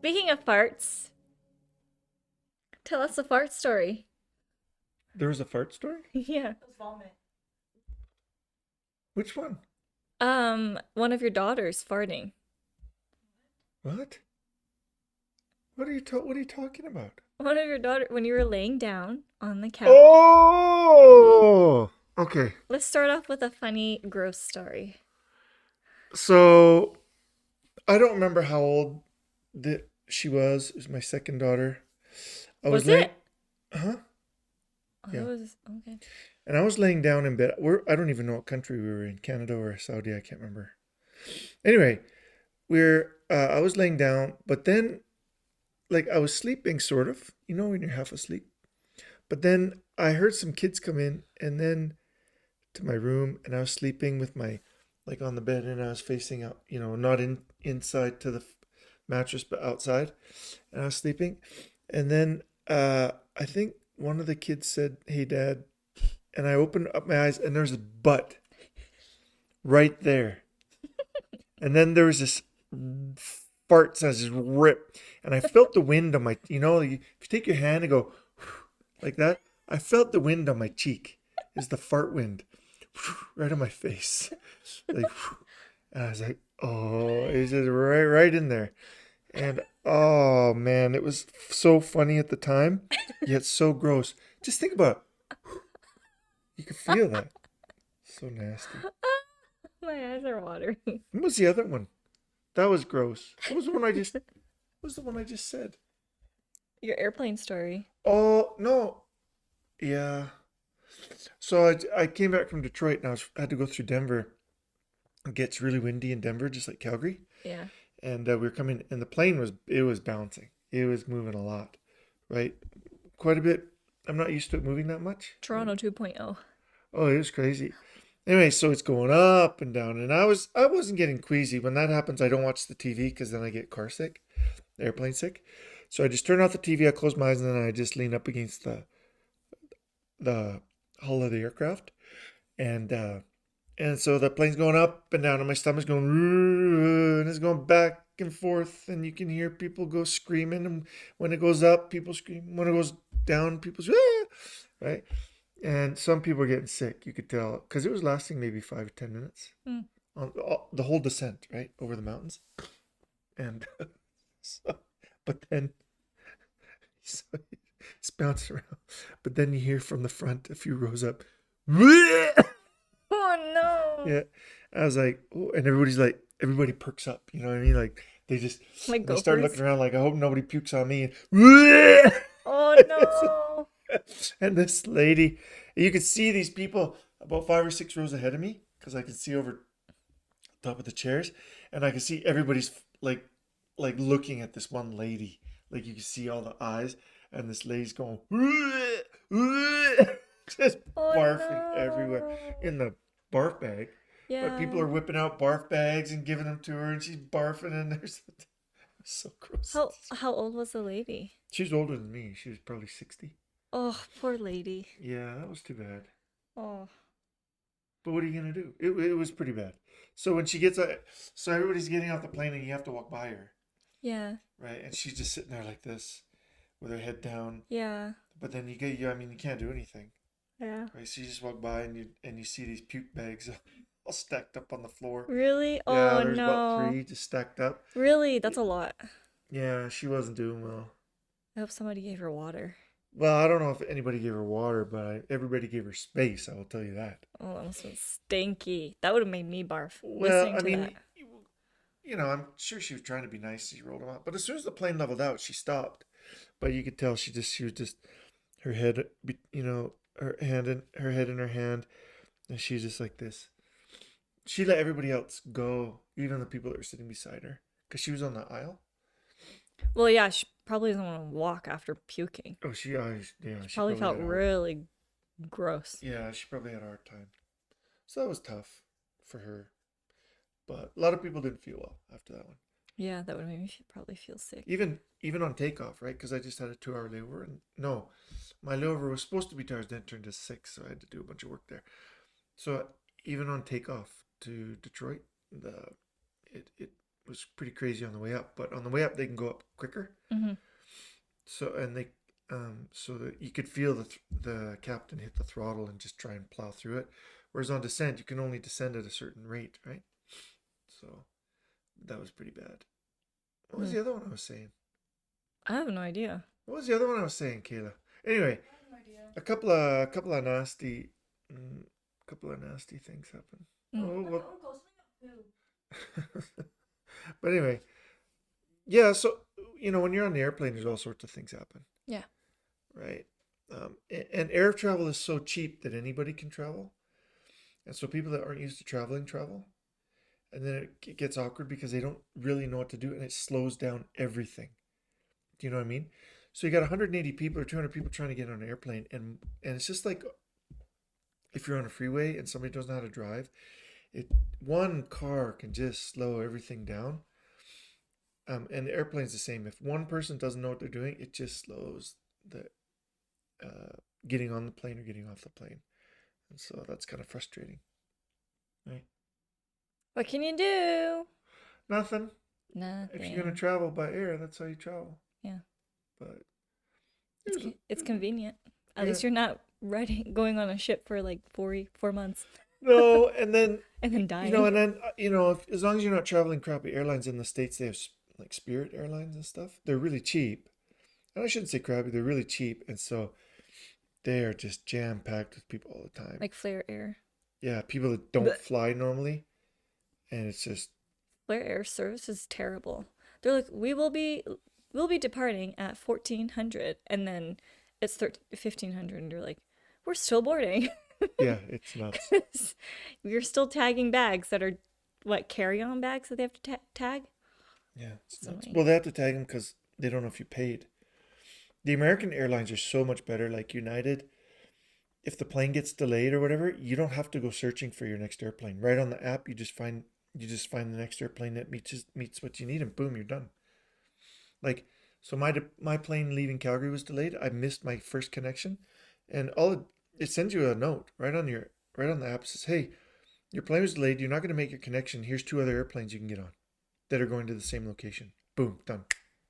Speaking of farts, tell us a fart story. There was a fart story? Yeah. Which one? One of your daughters farting. What? What are you talking about? One of your daughter when you were laying down on the couch. Oh, okay. Let's start off with a funny, gross story. So I don't remember how old that she was. It was my second daughter. I was Was it? laying, huh? Oh, it Yeah. was okay. And I was laying down in bed. I don't even know what country we were in, Canada or Saudi. I can't remember. Anyway, I was laying down, but then like I was sleeping, sort of. You know when you're half asleep. But then I heard some kids come in, and then to my room, and I was sleeping with my like on the bed, and I was facing out, not inside to the mattress, but outside, and I was sleeping, and then I think one of the kids said, "Hey, Dad," and I opened up my eyes, and there's a butt right there, and then there was this fart sound, just rip, and I felt the wind on my, if you take your hand and go like that, I felt the wind on my cheek. Is the fart wind right on my face, like, and I was like, oh, it's just right in there. And oh man, it was so funny at the time, yet so gross. Just think about it. You could feel that. So nasty. My eyes are watering. What was the other one? That was gross. What was the one I just said? Your airplane story. Oh no. Yeah. So I came back from Detroit and I had to go through Denver. It gets really windy in Denver, just like Calgary. Yeah. And we were coming, and the plane was bouncing. It was moving a lot, right? Quite a bit. I'm not used to it moving that much. Toronto 2.0. Oh, it was crazy. Anyway, so it's going up and down, and I wasn't getting queasy. When that happens, I don't watch the TV because then I get car sick, airplane sick. So I just turn off the TV, I close my eyes, and then I just lean up against the hull of the aircraft, and so the plane's going up and down, and my stomach's going, and it's going back and forth, and you can hear people go screaming. And when it goes up, people scream. When it goes down, people scream, right? And some people are getting sick. You could tell because it was lasting maybe 5 or 10 minutes Hmm. on the whole descent, right, over the mountains. And so, but then so it's bouncing around. But then you hear from the front, a few rows up, Oh no. yeah. I was like, oh, and everybody perks up. You know what I mean? Like Like they start looking gophers. around like, I hope nobody pukes on me. Oh no. And this lady, you could see these people about 5 or 6 rows ahead of me because I could see over top of the chairs, and I could see everybody's like looking at this one lady. Like you can see all the eyes, and this lady's going just Oh barfing everywhere no. in the barf bag. But people Yeah. are whipping out barf bags and giving them to her, and she's barfing, and there's so gross. How old was the lady? She was older than me. She was probably 60. Oh, poor lady. Yeah, that was too bad. Oh. But what are you gonna do? It was pretty bad. So when she gets so everybody's getting off the plane, and you have to walk by her, Yeah. right? And she's just sitting there like this, with her head down. Yeah. But then I mean, you can't do anything, Yeah. right? So you just walk by, and you see these puke bags all stacked up on the floor. Really? Yeah, Oh there's about no. three just stacked up. Really? That's a lot. Yeah, she wasn't doing well. I hope somebody gave her water. Well, I don't know if anybody gave her water, but everybody gave her space. I will tell you that. Oh, that must have been stinky. That would have made me barf Well, listening I to that. mean, I'm sure she was trying to be nice. She rolled them out, but as soon as the plane leveled out, she stopped. But you could tell she was just her head, her head in her hand, and she's just like this. She let everybody else go, even the people that were sitting beside her, because she was on the aisle. Well, yeah, she probably doesn't want to walk after puking. Oh, yeah, She she probably probably felt had a hard, really gross. yeah, she probably had a hard time. So that was tough for her. But a lot of people didn't feel well after that one. Yeah, that would make me probably feel sick. Even on takeoff, right? Because I just had a 2 hour layover, and no, my layover was supposed to be 2 hours, then turned to 6, so I had to do a bunch of work there. So even on takeoff to Detroit, the it was pretty crazy on the way up, but on the way up they can go up quicker. Mm-hmm. So and they so that you could feel the captain hit the throttle and just try and plow through it. Whereas on descent you can only descend at a certain rate, right? So that was pretty bad. What was Hmm. the other one I was saying? I have no idea. What was the other one I was saying, Kayla? Anyway, a mm, couple of nasty things happen. Mm. Oh well. But anyway, yeah. So when you're on the airplane, there's all sorts of things happen, Yeah. right? And air travel is so cheap that anybody can travel, and so people that aren't used to traveling travel, and then it gets awkward because they don't really know what to do, and it slows down everything. Do you know what I mean? So you got 180 people or 200 people trying to get on an airplane, and it's just like if you're on a freeway and somebody doesn't know how to drive, it one car can just slow everything down. And the airplane's the same. If one person doesn't know what they're doing, it just slows the getting on the plane or getting off the plane, and so that's kind of frustrating, right? What can you do? Nothing. If you're gonna Nothing. travel by air, that's how you travel. Yeah. But It's convenient. At yeah, least you're not going on a ship for like 4 months no, and then and then dying. as long as you're not traveling crappy airlines in the States, they have like Spirit Airlines and stuff. They're really cheap, and I shouldn't say crappy. They're really cheap, and so they are just jam packed with people all the time. Like Flare Air. Yeah, people that don't But fly normally, and it's just Flare Air service is terrible. They're like, we'll be departing at 1400, and then it's 1500, and you're like, we're still boarding. yeah, it's nuts. You're still tagging bags that are what, carry-on bags that they have to tag. Yeah, it's It's nuts. annoying. Well, they have to tag them because they don't know if you paid. The American airlines are so much better. Like United, if the plane gets delayed or whatever, you don't have to go searching for your next airplane. Right on the app, you just find the next airplane that meets what you need, and boom, you're done. Like, so my plane leaving Calgary was delayed. I missed my first connection, and it sends you a note right on the app. It says, "Hey, your plane was delayed. You're not going to make your connection. Here's two other airplanes you can get on that are going to the same location." Boom, done.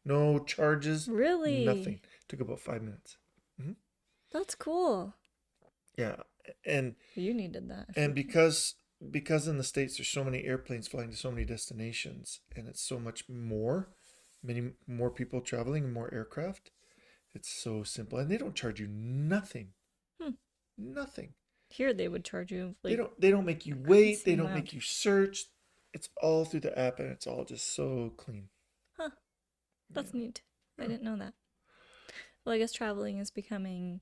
No charges, nothing. Really? Took about 5 minutes. Hmm. That's cool. Yeah, and You needed that if and you. because in the States there's so many airplanes flying to so many destinations, and it's so much more, many more people traveling and more aircraft. It's so simple, and they don't charge you nothing, Hmm. nothing. Here they would charge you They like don't they don't make you a wait. crazy They don't make amount. you search. It's all through the app, and it's all just so clean. Huh. That's Yeah, neat. I yeah, didn't know that. Well, I guess traveling is becoming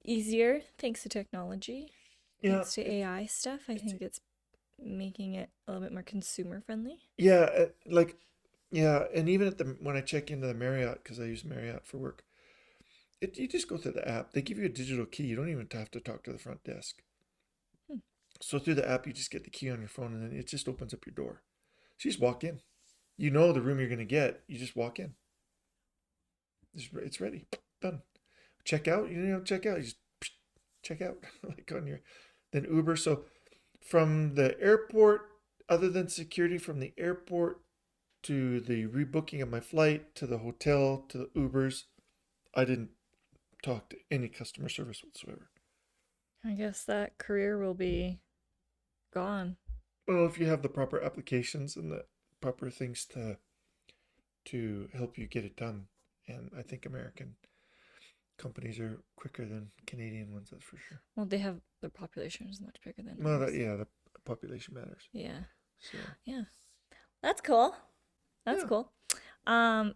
easier thanks to technology, yeah. thanks to AI stuff. I It's think it's making it a little bit more consumer friendly. yeah, like yeah, and even when I check into the Marriott because I use Marriott for work, you just go through the app. They give you a digital key. You don't even have to talk to the front desk. Hmm. So through the app, you just get the key on your phone, and then it just opens up your door. So you just walk in. You know the room you're gonna get. You just walk in. It's ready. Done. Check out. You don't check out. You just check out like on your then Uber. So from the airport, other than security, from the airport to the rebooking of my flight to the hotel to the Ubers, I didn't talk to any customer service whatsoever. I guess that career will be gone. Well, if you have the proper applications and the proper things to help you get it done, and I think American companies are quicker than Canadian ones, that's for sure. Well, they have their population is much bigger than Well, ours. yeah, the population matters. Yeah. So Yeah. That's cool. That's yeah, cool.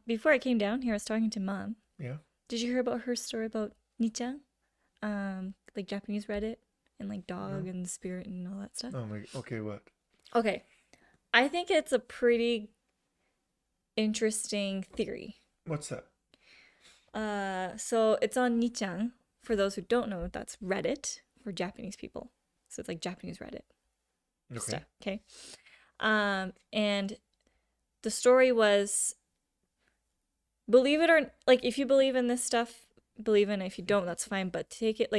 Before I came down here, I was talking to mom. yeah. Did you hear about her story about Nichan? Like Japanese Reddit and like dog No. and spirit and all that stuff. Oh my. Okay, what? Okay. I think it's a pretty interesting theory. What's that? So it's on Nichan. For those who don't know, that's Reddit for Japanese people. So it's like Japanese Reddit Okay. stuff. Okay. And the story was, believe it or like, if you believe in this stuff, believe in it. If you don't, that's fine. But take it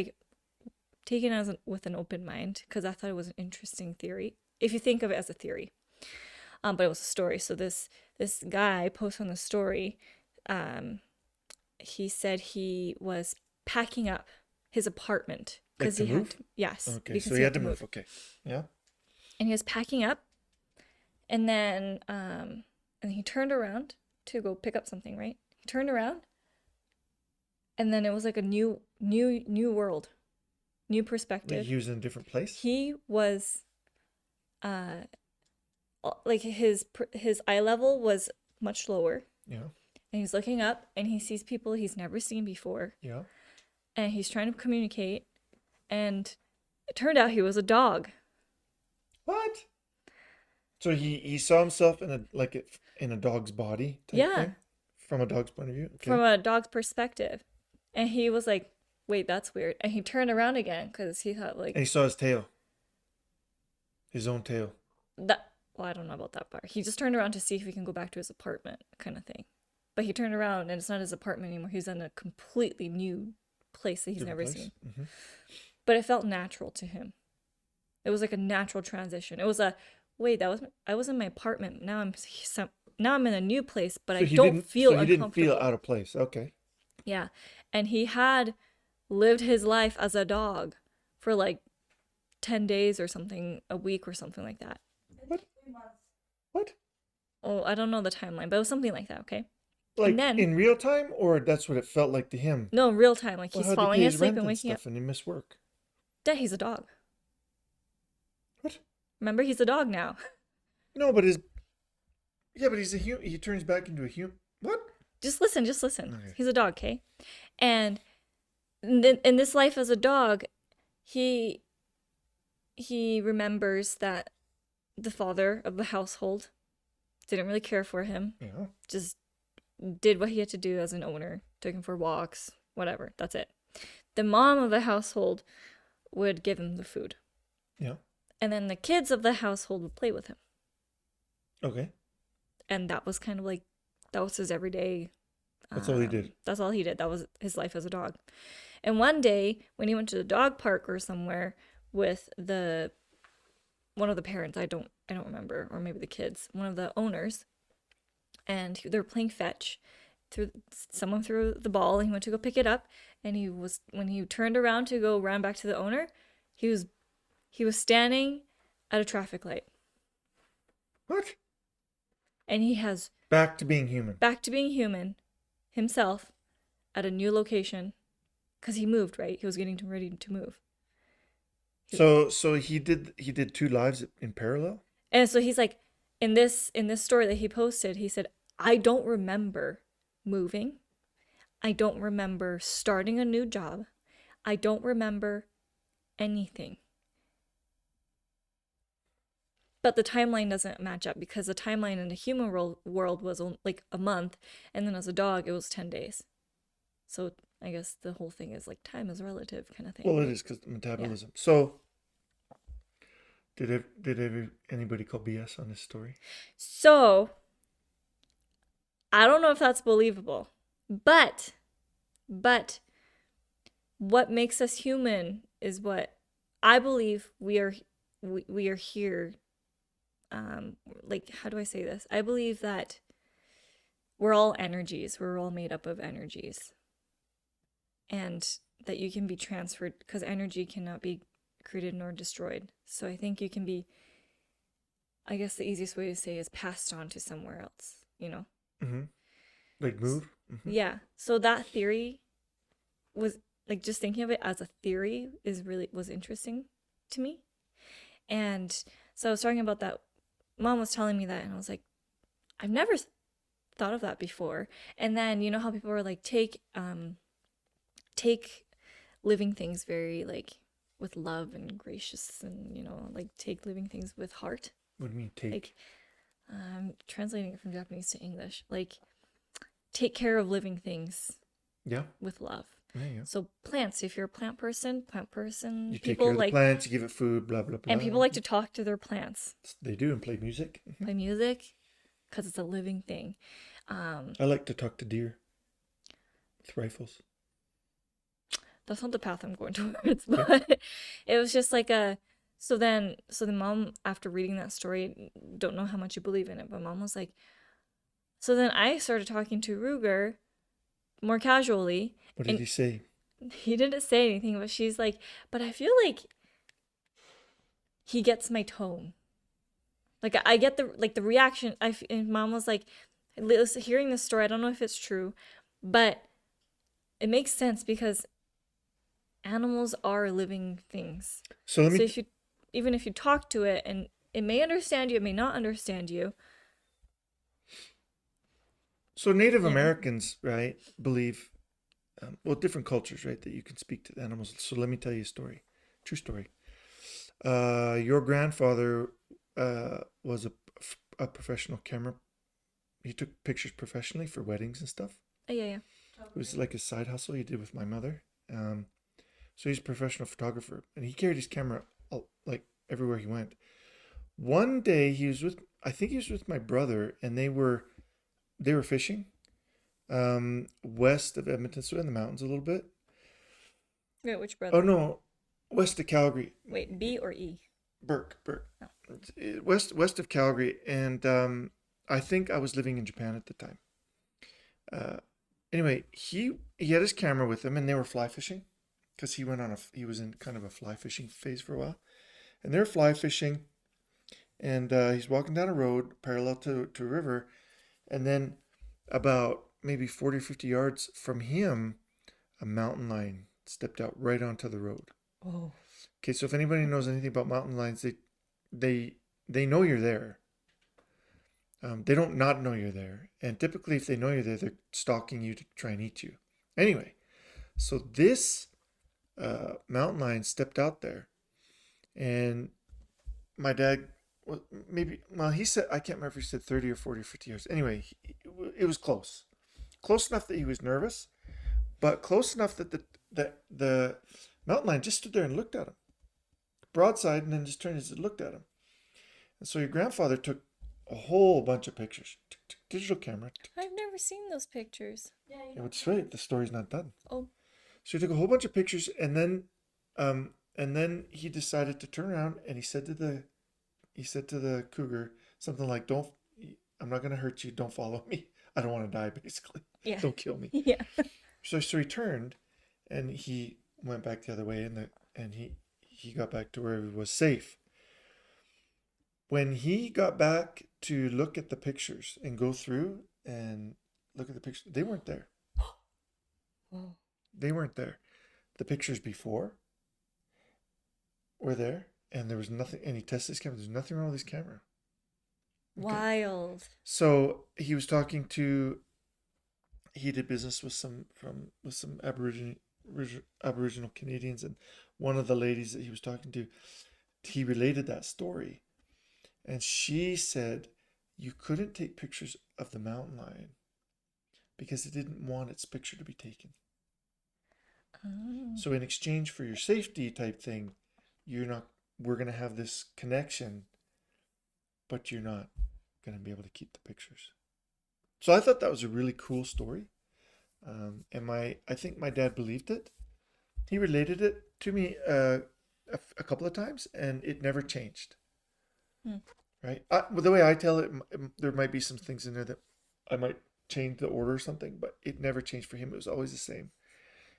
as with an open mind, because I thought it was an interesting theory. If you think of it as a theory, But it was a story. So this guy posted on the story. He said he was packing up his apartment Like because to he had move? to, yes, Okay, because so he he had had to to move. move. Okay. Yeah. And he was packing up, and then and he turned around to go pick up something, right? He turned around, and then it was like a new world, new Like perspective. he was in a different place? He was uh like his eye level was much lower, Yeah. and he's looking up and he sees people he's never seen before, Yeah. and he's trying to communicate, and it turned out he was a dog. What? So he saw himself in a like in a dog's body type Yeah, thing? From a dog's point of view? from Okay. a dog's perspective. And he was like, wait, that's weird. And he turned around again because he thought, And like, he saw his tail. His own tail. that. Well, I don't know about that part. He just turned around to see if he can go back to his apartment, kind of thing. But he turned around and it's not his apartment anymore. He's in a completely new place that he's Different never place. seen. Mm-hmm. But it felt natural to him. It was like a natural transition. It was a, wait, I was in my apartment. Now I'm in a new place, but I don't feel He didn't feel uncomfortable. out of place. Okay. Yeah. And he had lived his life as a dog for like 10 days or something, a week or something like that. What? What? Oh, I don't know the timeline, but it was something like that, okay? And Like then, in real time, or that's what it felt like to him? no, in real time, like Well, he's how'd he pay falling his asleep rent and and waking up. stuff and he missed work? Dad, he's a dog. What? Remember, he's a dog now. No, but his yeah, but he's a human. He turns back into a human. What? Just listen, just listen. Okay. He's a dog, okay? And in this life as a dog, he remembers that the father of the household didn't really care for him, Yeah. just did what he had to do as an owner, took him for walks, whatever. That's it. The mom of the household would give him the food. Yeah. And then the kids of the household would play with him. Okay. And that was kind of like, that was his everyday. That's all he did. That's all he did. That was his life as a dog. And one day, when he went to the dog park or somewhere with one of the parents, I don't remember, or maybe the kids, one of the owners, and they were playing fetch. Someone threw the ball, and he went to go pick it up, and when he turned around to go run back to the owner, he was standing at a traffic light, What? and he has Back to being human. back to being human himself at a new location because he moved, right? He was getting ready to move. So he did two lives in parallel. And so he's like, in this story that he posted, he said, I don't remember moving. I don't remember starting a new job. I don't remember anything. But the timeline doesn't match up because the timeline in the human world was like a month, and then as a dog, it was 10 days. So I guess the whole thing is like time is relative kind of thing. Well, it is because metabolism. So did anybody call BS on this story? So I don't know if that's believable, but what makes us human is what I believe we are here. Like, how do I say this? I believe that we're all energies. We're all made up of energies. And that you can be transferred because energy cannot be created nor destroyed. So I think you can be, I guess the easiest way to say is passed on to somewhere else, you know? Mm-hmm. Like move? Mm-hmm. Yeah. So that theory was like just thinking of it as a theory was interesting to me. And so I was talking about that. Mom was telling me that, and I was like, I've never thought of that before. And then you know how people were like, take living things very like with love and gracious, and like take living things with heart. What do you mean take? Like, translating it from Japanese to English, like take care of living things. Yeah. With love. Yeah. So plants, if you're a plant person, you take people care of like the plants, you give it food, blah blah blah. and people like to talk to their plants. They do and play music. Play music because it's a living thing. I like to talk to deer with rifles. That's not the path I'm going towards, but it was just like So the mom, after reading that story, don't know how much you believe in it, but mom was like, so then I started talking to Ruger more casually, What did and he say? he didn't say anything, but she's like, but I feel like he gets my tone. Like I get the reaction. And mom was like, hearing this story, I don't know if it's true, but it makes sense because animals are living things. So let So me. if you even if you talk to it and it may understand you, it may not understand you. So Native You know. Americans, right, believe, well, different cultures, right, that you can speak to the animals. So let me tell you a story, true story. Your grandfather was a professional camera. He took pictures professionally for weddings and stuff. Oh, yeah, yeah. It was like a side hustle he did with my mother. So he's a professional photographer, and he carried his camera like everywhere he went. One day he was with, I think he was with my brother, and they were fishing west of Edmonton, so in the mountains a little bit. Wait, which Oh brother? no, west of Calgary. Wait, B or E? Burke. Oh. West of Calgary, and I think I was living in Japan at the time. Uh, anyway, he had his camera with him, and they were fly fishing because he was in kind of a fly fishing phase for a while, and they're fly fishing, and he's walking down a road parallel to a river, and then about maybe 40 or 50 yards from him, a mountain lion stepped out right onto the road. Oh. Okay, so if anybody knows anything about mountain lions, they they know you're there. They don't not know you're there, and typically, if they know you're there, they're stalking you to try and eat you. Anyway, so this mountain lion stepped out there, and my dad, well, maybe, well, he said, I can't remember if he said 30 or 40 or 50 years. Anyway, it was close enough that he was nervous, but close enough that the mountain lion just stood there and looked at him, broadside, and then just turned and looked at him. And so your grandfather took a whole bunch of pictures, digital camera. I've never seen those pictures. Yeah, which is right. The story's not done. Oh. So he took a whole bunch of pictures, and then he decided to turn around, and he said to the cougar something like, "Don't, I'm not gonna hurt you. Don't follow me. I don't want to die. Basically, Yeah. don't kill me." Yeah. So he turned, and he went back the other way, and he got back to where he was safe. When he got back to look at the pictures and go through and look at the pictures, they weren't there. Oh. They weren't there. The pictures before were there, and there was nothing. And he tested his camera. There's nothing wrong with his camera. Okay. Wild. So he was talking to. He did business with some Aboriginal Canadians, and one of the ladies that he was talking to, he related that story, and she said you couldn't take pictures of the mountain lion because it didn't want its picture to be taken. Oh. So in exchange for your safety type thing, you're not. We're gonna have this connection, but you're not gonna be able to keep the pictures. So I thought that was a really cool story, I think my dad believed it. He related it to me a couple of times, and it never changed. Hmm. Right? Well, the way I tell it, there might be some things in there that I might change the order or something, but it never changed for him. It was always the same.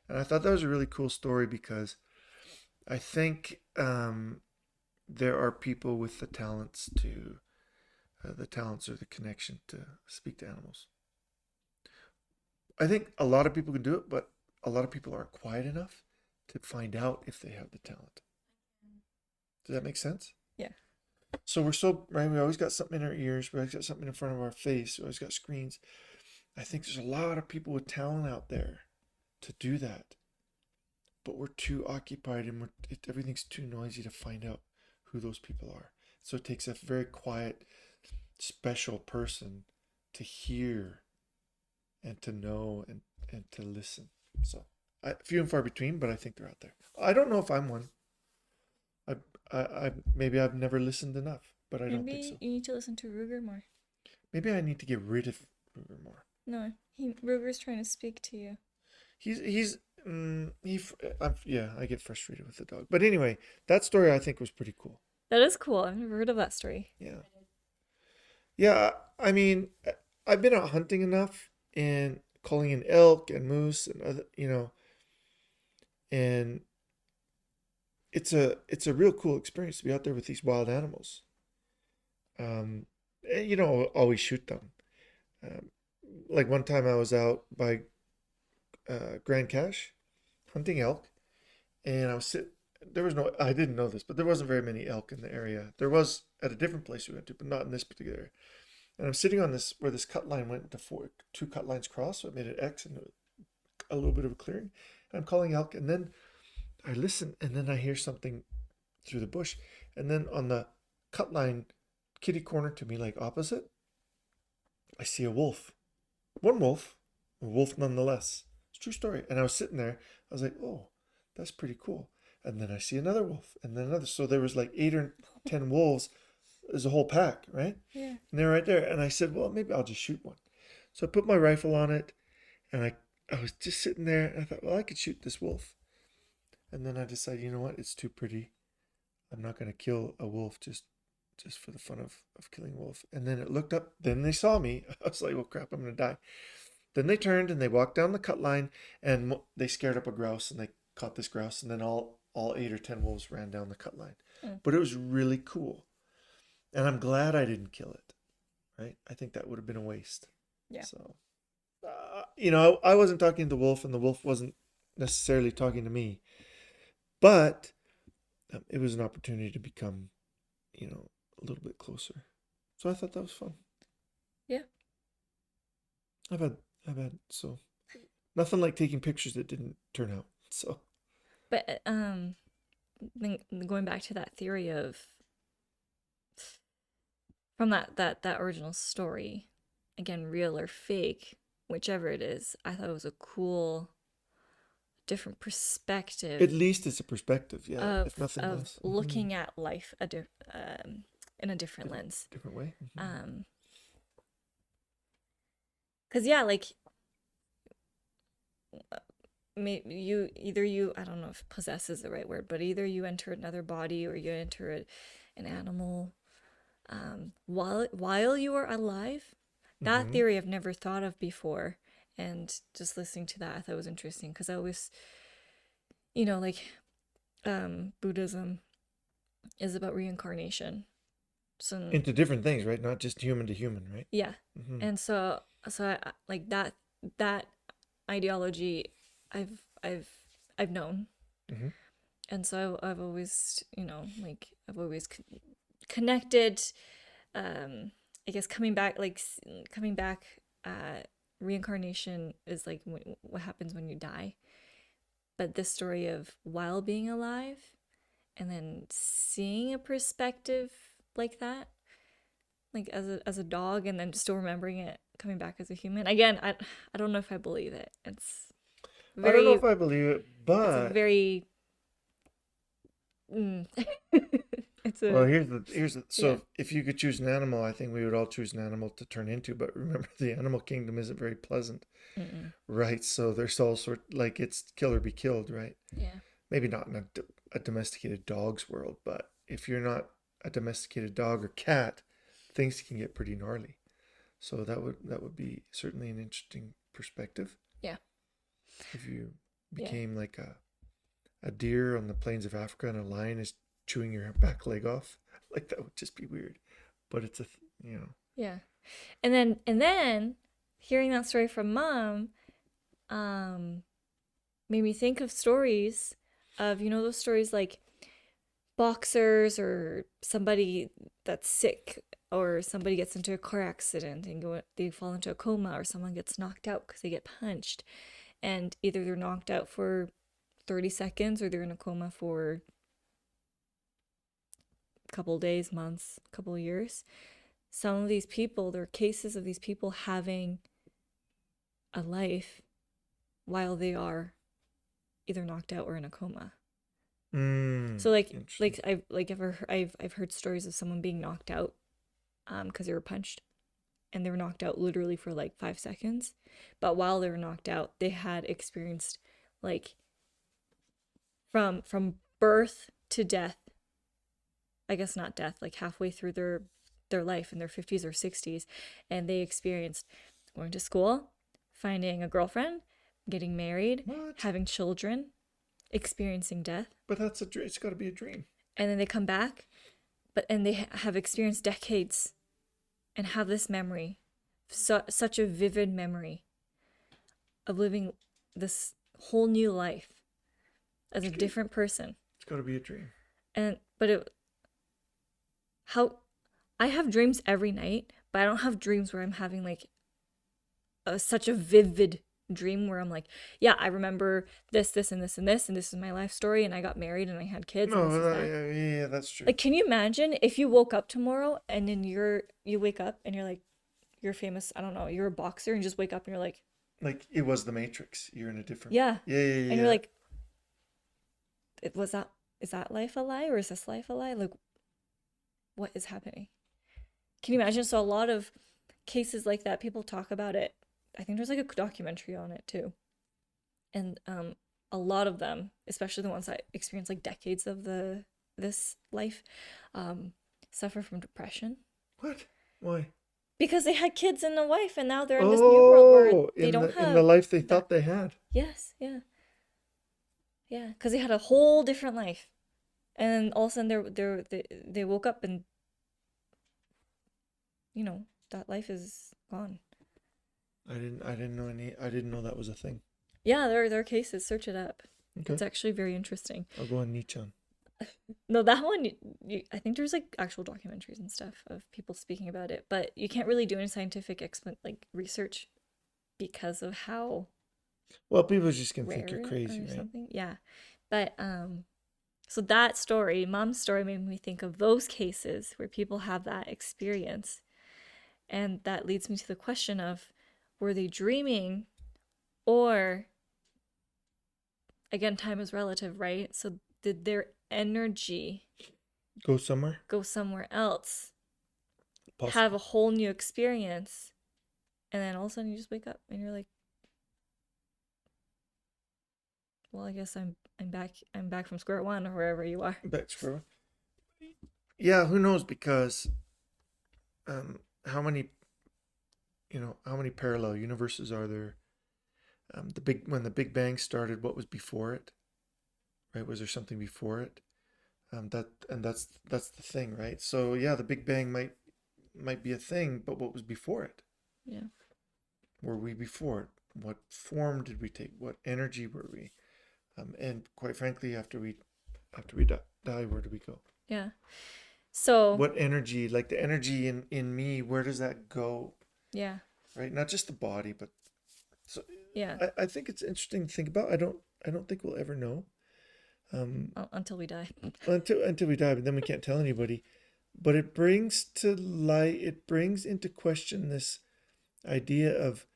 And I thought that was a really cool story because I think there are people with the talents or the connection to speak to animals. I think a lot of people can do it, but a lot of people aren't quiet enough to find out if they have the talent. Does that make sense? Yeah. So we're so, right, we always got something in our ears, we always got something in front of our face, we always got screens. I think there's a lot of people with talent out there to do that, but we're too occupied and everything's too noisy to find out who those people are. So it takes a very quiet, special person to hear and to know and to listen. So few and far between, but I think they're out there. I don't know if I'm one. Maybe I've never listened enough, but I don't think Maybe so. you need to listen to Ruger more. Maybe I need to get rid of Ruger more. No, Ruger's trying to speak to you. He's yeah, I get frustrated with the dog. But anyway, that story I think was pretty cool. That is cool. I've never heard of that story. Yeah. Yeah, I mean, I've been out hunting enough and calling in elk and moose and other, and it's a real cool experience to be out there with these wild animals. And you don't always shoot them. Um, like one time I was out by Grand Cache hunting elk, and there was no, I didn't know this, but there wasn't very many elk in the area. There was at a different place we went to, but not in this particular area. And I'm sitting on this where this cut line went into two cut lines cross, so it made an X and a little bit of a clearing. And I'm calling elk, and then I listen, and then I hear something through the bush, and then on the cut line, kitty corner to me, like opposite, I see a wolf. One wolf, a wolf nonetheless. It's a true story. And I was sitting there, I was like, oh, that's pretty cool. And then I see another wolf, and then another. So there was like 8 or 10 wolves. There's a whole pack, right? Yeah. And they're right there. And I said, well, maybe I'll just shoot one. So I put my rifle on it, and I was just sitting there, and I thought, well, I could shoot this wolf. And then I decided, you know what? It's too pretty. I'm not going to kill a wolf just for the fun of killing a wolf. And then it looked up. Then they saw me. I was like, well, crap, I'm going to die. Then they turned and they walked down the cut line, and they scared up a grouse, and they caught this grouse. And then all 8 or 10 wolves ran down the cut line. Mm. But it was really cool. And I'm glad I didn't kill it. Right? I think that would have been a waste. Yeah. So, I wasn't talking to the wolf, and the wolf wasn't necessarily talking to me. But it was an opportunity to become, a little bit closer. So I thought that was fun. Yeah. So nothing like taking pictures that didn't turn out. So, But then going back to that theory of from that original story, again, real or fake, whichever it is, I thought it was a cool different perspective at least it's a perspective, yeah, of if nothing of else. looking at life in a different Different, lens. different way. Um, because yeah, like you I don't know if possess is the right word, but either you enter another body or you enter an animal while you are alive. That Mm-hmm. theory I've never thought of before, and just listening to that I thought was interesting because I always, like Buddhism is about reincarnation. So Into different things, right? Not just human to human, right? yeah, Mm-hmm. and so like that ideology I've known, Mm-hmm. and so I've always like I've always connected. I guess coming back. Reincarnation is like what happens when you die, but this story of while being alive and then seeing a perspective like that, like as a dog, and then still remembering it coming back as a human. Again, I don't know if I believe it. I don't know Very if I believe it, it's a but very mm, it's well, a yeah. so if you could choose an animal, I think we would all choose an animal to turn into. But remember, the animal kingdom isn't very pleasant, Mm-mm. right? So there's all like it's kill or be killed, right? Yeah. Maybe not in a domesticated dog's world, but if you're not a domesticated dog or cat, things can get pretty gnarly. So that would be certainly an interesting perspective Yeah. if you Yeah. became like a deer on the plains of Africa and a lion is chewing your back leg off. Like that would just be weird. But it's Yeah. And then hearing that story from mom um made me think of stories of those stories like boxers or somebody that's sick or somebody gets into a car accident and they fall into a coma, or someone gets knocked out because they get punched, and either they're knocked out for 30 seconds or they're in a coma for a couple days, months, a couple years. Some of these people, there are cases of these people having a life while they are either knocked out or in a coma. So interesting. I've heard stories of someone being knocked out because they were punched, and they were knocked out literally for like 5 seconds, but while they were knocked out they had experienced like from birth to death. I guess not death, like halfway through their life in their 50s or 60s, and they experienced going to school, finding a girlfriend, getting married, What? having children, experiencing death, But that's a dream. It's got to be a dream. and then they come back, and they have experienced decades and have this memory, such a vivid memory of living this whole new life as a different person. It's got to be a dream. And but it how I have dreams every night, but I don't have dreams where I'm having like such a vivid dream where I'm like, yeah, I remember this, and this, and this, and this is my life story, and I got married and I had kids, and No, this is that. yeah, that's true. Like, can you imagine if you woke up tomorrow and then you wake up and you're like, you're famous, I don't know, you're a boxer, and you just wake up and you're like, Like it was the Matrix. You're in a different. yeah, Yeah. and you're like, is that life a lie or is this life a lie? Like, what is happening? Can you imagine? So a lot of cases like that, people talk about it. I think there's like a documentary on it too. And a lot of them, especially the ones that experience like decades of this life, suffer from depression What? Why? because they had kids and a wife, and now they're in this new world where they don't in the have life they that. thought they had. Yes, yeah, yeah, because they had a whole different life, and all of a sudden they woke up and that life is gone. I didn't know that was a thing. Yeah, there are cases. Search it up. Okay. It's actually very interesting. I'll go on Nietzsche. No, that one, I think there's like actual documentaries and stuff of people speaking about it, but you can't really do any scientific like research because of how Well, people just gonna rare think you're crazy, or right? something. Yeah, but so that story, mom's story, made me think of those cases where people have that experience, and that leads me to the question of, were they dreaming, or again, time is relative, right? So did their energy Go somewhere. go somewhere else, Possible. have a whole new experience, and then all of a sudden you just wake up and you're like, well, I guess I'm back from square one, or wherever you are. Back to square one. Yeah, who knows? Because how many parallel universes are there? When the Big Bang started, what was before it? Right? Was there something before it? That's the thing, right? So yeah, the Big Bang might be a thing, but what was before it? Yeah. Were we before it? What form did we take? What energy were we? And quite frankly, after we die, where do we go? Yeah. So What energy, like the energy in me, where does that go? yeah. Right? Not just the body, but so Yeah. I think it's interesting to think about. I don't think we'll ever know. Until we die. Until we die, but then we can't tell anybody. But it brings into question this idea of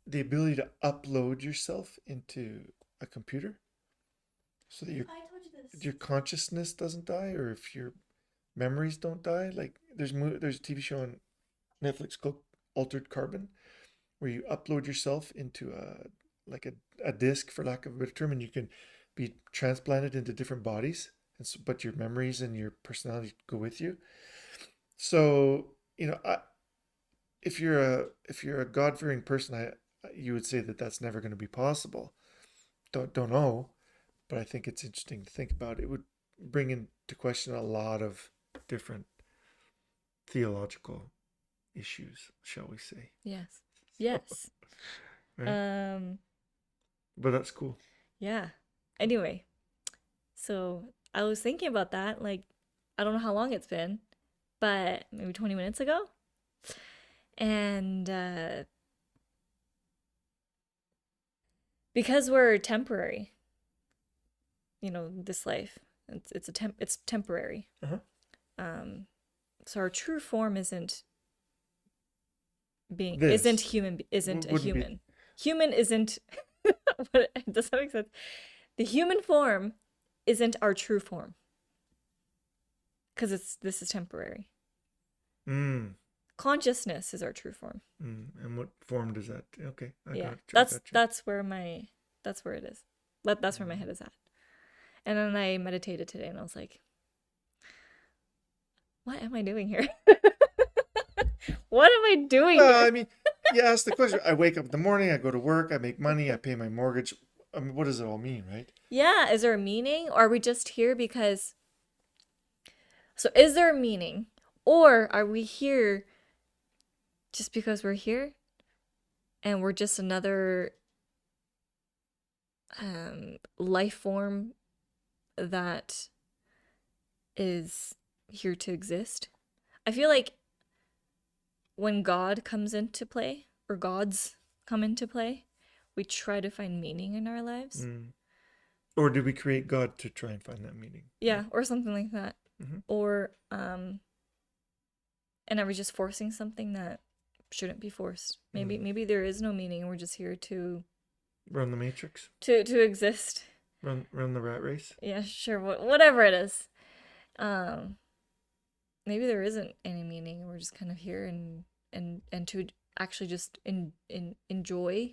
the ability to upload yourself into a computer, so that your consciousness doesn't die, or if your memories don't die. Like there's a TV show on Netflix called Altered Carbon, where you upload yourself into a disc, for lack of a better term, and you can be transplanted into different bodies, and so, but your memories and your personality go with you. So if you're a God-fearing person, you would say that that's never going to be possible. Don't know, but I think it's interesting to think about. It would bring into question a lot of different theological issues, shall we say? Yes. Yes. Right? But that's cool. Yeah. Anyway, so I was thinking about that. Like, I don't know how long it's been, but maybe 20 minutes ago. And because we're temporary, this life, it's temporary. Uh-huh. So our true form isn't This human, isn't a wouldn't be. human. Human isn't. Does that make sense? The human form isn't our true form, because this is temporary. Consciousness is our true form. And what form does that? Okay, I Yeah, got you. that's where it is. That's where my head is at. And then I meditated today and I was like, what am I doing here? What am I doing Well, here? I mean, you ask the question. I wake up in the morning, I go to work, I make money, I pay my mortgage. I mean, what does it all mean, right? Yeah, is there a meaning? Or are we just here because. So, is there a meaning? Or are we here just because we're here and we're just another life form that is here to exist? I feel like when God comes into play, or gods come into play, we try to find meaning in our lives. Mm. Or do we create God to try and find that meaning? Yeah, or something like that. Mm-hmm. Or and are we just forcing something that shouldn't be forced? Maybe there is no meaning and we're just here to Run the matrix. to exist. Run the rat race. Yeah, sure, whatever it is. Um maybe there isn't any meaning and we're just kind of here and to actually just enjoy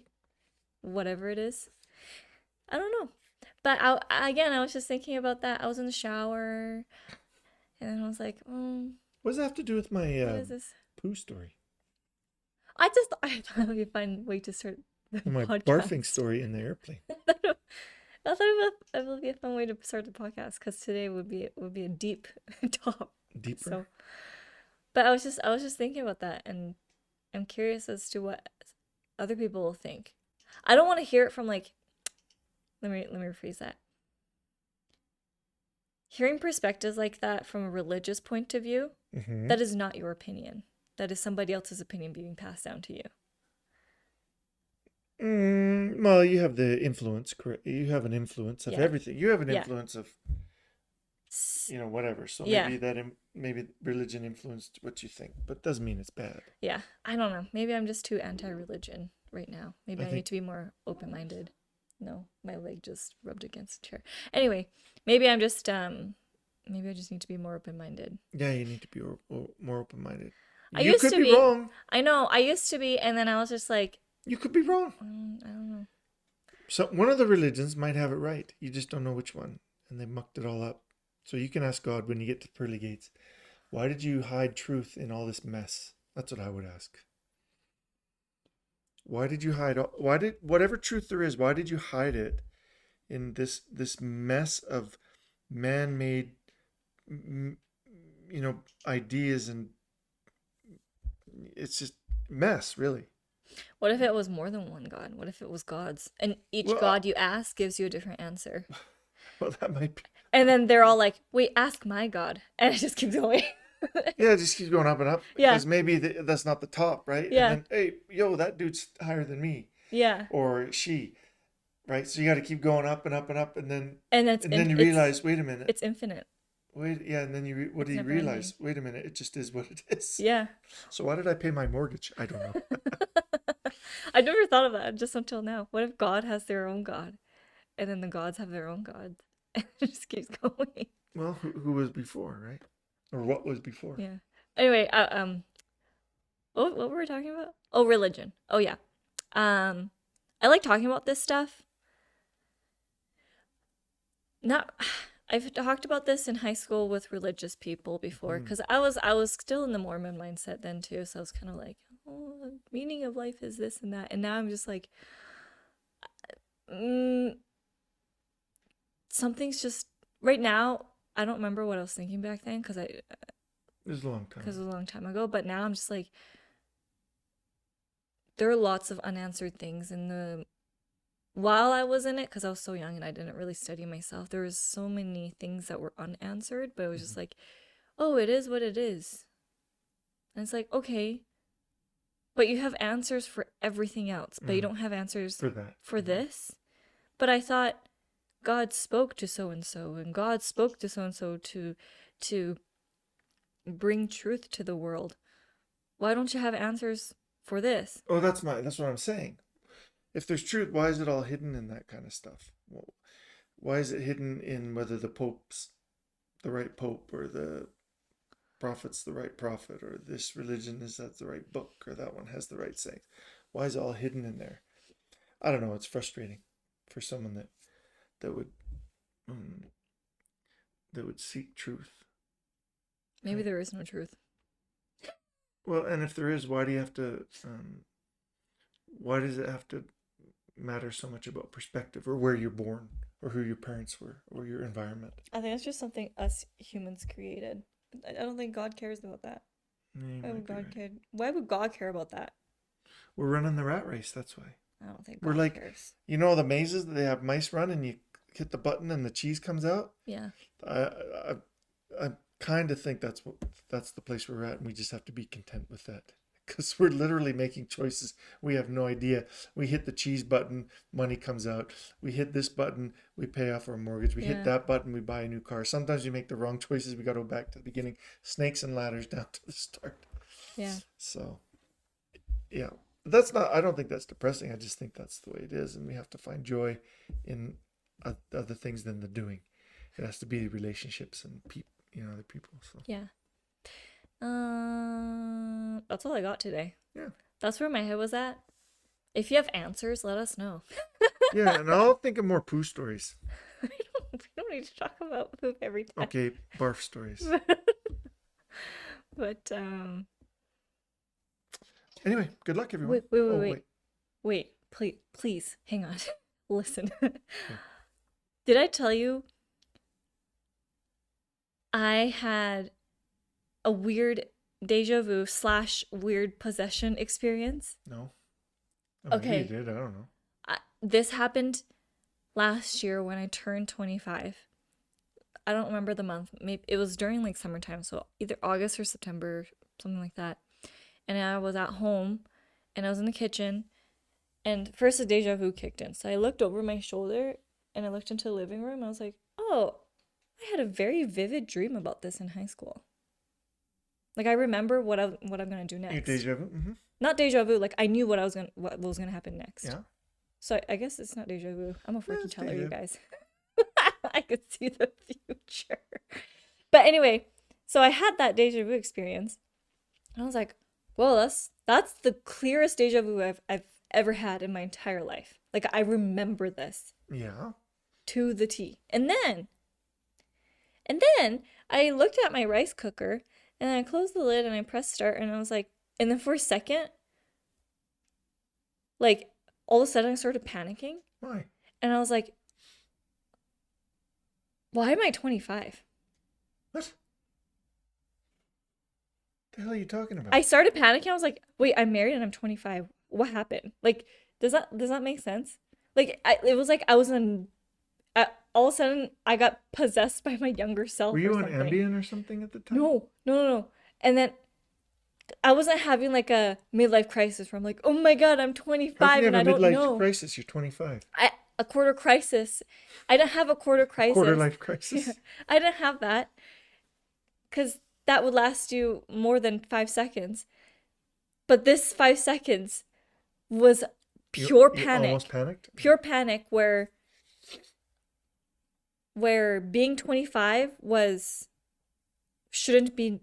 whatever it is. I don't know. But again, I was just thinking about that. I was in the shower and then I was like, What does that have to do with my what is this? poo story? I just I thought it would be a fun way to start the My podcast. barfing story in the airplane. I thought it would be a fun way to start the podcast because today would be a deep top. Deeper. So, but I was just thinking about that, and I'm curious as to what other people will think. I don't want to hear it from like. Let me rephrase that. Hearing perspectives like that from a religious point of view, Mm-hmm. that is not your opinion. That is somebody else's opinion being passed down to you. Well, you have the influence, correct? You have an influence of Yeah. everything. You have an Yeah. influence of, whatever. So Yeah. maybe maybe religion influenced what you think, but doesn't mean it's bad. Yeah, I don't know. Maybe I'm just too anti-religion right now. Maybe I I think- need to be more open-minded. No, my leg just rubbed against the chair. Anyway, maybe I'm just maybe I just need to be more open-minded. Yeah, you need to be more open-minded. I You used could to be be. wrong. I know, I used to be, and then I was just like, You could be wrong. I don't know. So one of the religions might have it right. You just don't know which one, and they mucked it all up. So you can ask God when you get to the pearly gates, why did you hide truth in all this mess? That's what I would ask. Why did you hide? Why did whatever truth there is? Why did you hide it in this mess of man-made, ideas, and it's just mess, really. What if it was more than one God? What if it was gods? And each Well, God you ask gives you a different answer. Well, that might be. And then they're all like, wait, ask my God. And it just keeps going. Yeah, it just keeps going up and up. Yeah. Because maybe that's not the top, right? Yeah. And then, hey, that dude's higher than me. Yeah. Or she, right? So you got to keep going up and up and up, and then And then you realize, wait a minute. It's infinite. And then what do you realize? Wait a minute, it just is what it is. Yeah. So why did I pay my mortgage? I don't know. I never thought of that just until now. What if God has their own God, and then the gods have their own God, and it just keeps going? Well, who was before, right? Or what was before? Yeah. Anyway, what were we talking about? Oh, religion. Oh yeah. I like talking about this stuff. I've talked about this in high school with religious people before because I was still in the Mormon mindset then too, so I was kind of like, oh, the meaning of life is this and that, and now I'm just like, something's just right now. I don't remember what I was thinking back then because It was a long time. because it was a long time ago, but now I'm just like, there are lots of unanswered things in the while I was in it, because I was so young and I didn't really study myself, there was so many things that were unanswered, but it was just like, oh, it is what it is. And it's like, okay, but you have answers for everything else, but you don't have answers for that. for this. But I thought God spoke to so-and-so, and God spoke to so-and-so to bring truth to the world. Why don't you have answers for this? Oh, that's what I'm saying. If there's truth, why is it all hidden in that kind of stuff? Well, why is it hidden in whether the Pope's the right Pope, or the prophet's the right prophet, or this religion is that the right book, or that one has the right saying? Why is it all hidden in there? I don't know. It's frustrating for someone that that would um, that would seek truth. Maybe Right? there is no truth. Well, and if there is, why do you have to? Why does it have to matter so much about perspective or where you're born or who your parents were or your environment? I think it's just something us humans created. I don't think God cares about that. Yeah, you Why might would be God right. care? Why would God care about that? We're running the rat race. That's why. I don't think We're God like, cares. you know, the mazes that they have mice run and you hit the button and the cheese comes out. Yeah. I I kind of think that's the place we're at, and we just have to be content with that because we're literally making choices. We have no idea. We hit the cheese button, money comes out. We hit this button, we pay off our mortgage. We hit Yeah. that button, we buy a new car. Sometimes we make the wrong choices. We got to go back to the beginning. Snakes and ladders down to the start. Yeah. So yeah, that's not. I don't think that's depressing. I just think that's the way it is, and we have to find joy in other things than the doing. It has to be relationships and people, other people. So Yeah. That's all I got today. yeah, That's where my head was at. If you have answers, let us know. yeah, and I'll think of more poo stories. We don't need to talk about poop every time. Okay, barf stories. But Anyway, good luck, everyone. wait, please, hang on. Listen. Did I tell you I had a weird deja vu / weird possession experience? No. Oh, maybe you Okay. did. I don't know. This happened last year when I turned 25. I don't remember the month. Maybe it was during like summertime, so either August or September, something like that. And I was at home and I was in the kitchen, and first the deja vu kicked in. So I looked over my shoulder and I looked into the living room. I was like, "Oh, I had a very vivid dream about this in high school." Like I remember what I'm gonna do Your next. deja vu. Mm-hmm. Not deja vu. Like I knew what was gonna happen next. Yeah. So I guess it's not deja vu. I'm a fortune it's teller, deja. you guys. I could see the future. But anyway, so I had that deja vu experience, and I was like, "Well, that's the clearest deja vu I've ever had in my entire life. Like I remember this Yeah. to the T." And then I looked at my rice cooker, and then I closed the lid and I pressed start, and I was like, and then for a second, like all of a sudden I started panicking, Why? and I was like, "Why am I 25?" What? The hell are you talking about? I started panicking. I was like, "Wait, I'm married and I'm 25. What happened?" Like, does that make sense? Like, it was like I was in. All of a sudden, I got possessed by my younger self Were or you on something. Ambien or something at the time? No, no, no, no. And then I wasn't having like a midlife crisis where I'm like, "Oh my God, I'm How can 25 you and have I a don't midlife know." crisis? You're 25. A quarter crisis. I didn't have a quarter crisis. Quarter life Yeah, crisis. I didn't have that because that would last you more than 5 seconds. But this 5 seconds was pure You almost panic. panicked. Pure panic where being 25 was shouldn't be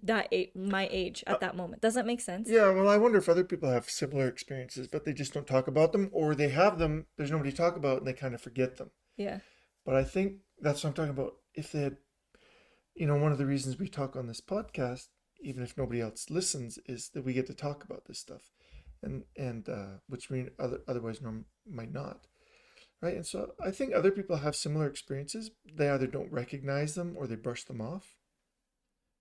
my age at that moment. Does that make sense? Yeah, well, I wonder if other people have similar experiences, but they just don't talk about them, or they have them, there's nobody to talk about, and they kind of forget them. Yeah. But I think that's what I'm talking about. If they had, one of the reasons we talk on this podcast, even if nobody else listens, is that we get to talk about this stuff, and which mean otherwise might not, right? And so I think other people have similar experiences. They either don't recognize them or they brush them off,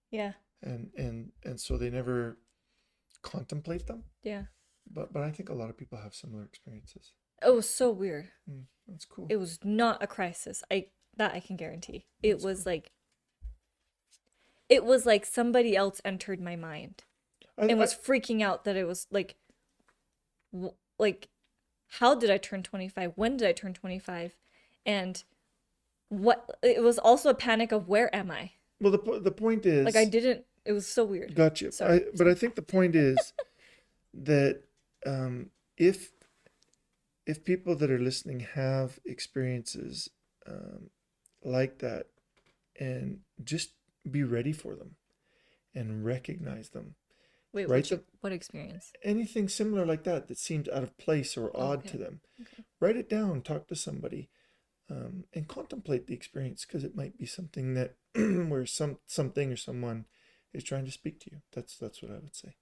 Yeah. and so they never contemplate them. Yeah. But I think a lot of people have similar experiences. It was so weird. That's cool. It was not a crisis. I can guarantee. It was cool. like somebody else entered my mind and was I freaking out that it was like how did I turn 25? When did I turn 25? And what it was also a panic of where am I? well, the point is, Like I didn't it was so weird. gotcha. Sorry. But I think the point is that if people that are listening have experiences like that, and just be ready for them and recognize them. Wait, Write them, what experience? anything similar like that that seems out of place or odd Okay. to them. Okay. Write it down. Talk to somebody. and contemplate the experience, because it might be something that where something or someone is trying to speak to you. That's what I would say.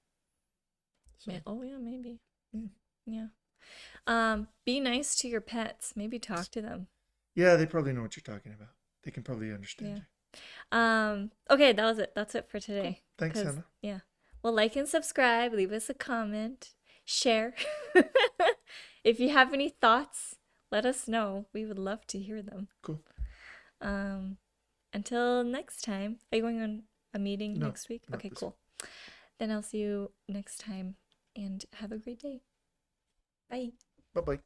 So Oh yeah, maybe. yeah. Yeah. Be nice to your pets. Maybe talk to them. Yeah, they probably know what you're talking about. They can probably understand Yeah. you. Okay, that was it. That's it for Cool. today. Thanks, 'Cause, Hannah. yeah. Well, like and subscribe, leave us a comment, share. If you have any thoughts, let us know. We would love to hear them. Cool. Um, until next time. Are you going on a meeting No, next week? not Okay, this cool. Then I'll see you next time and have a great day. Bye. Bye bye.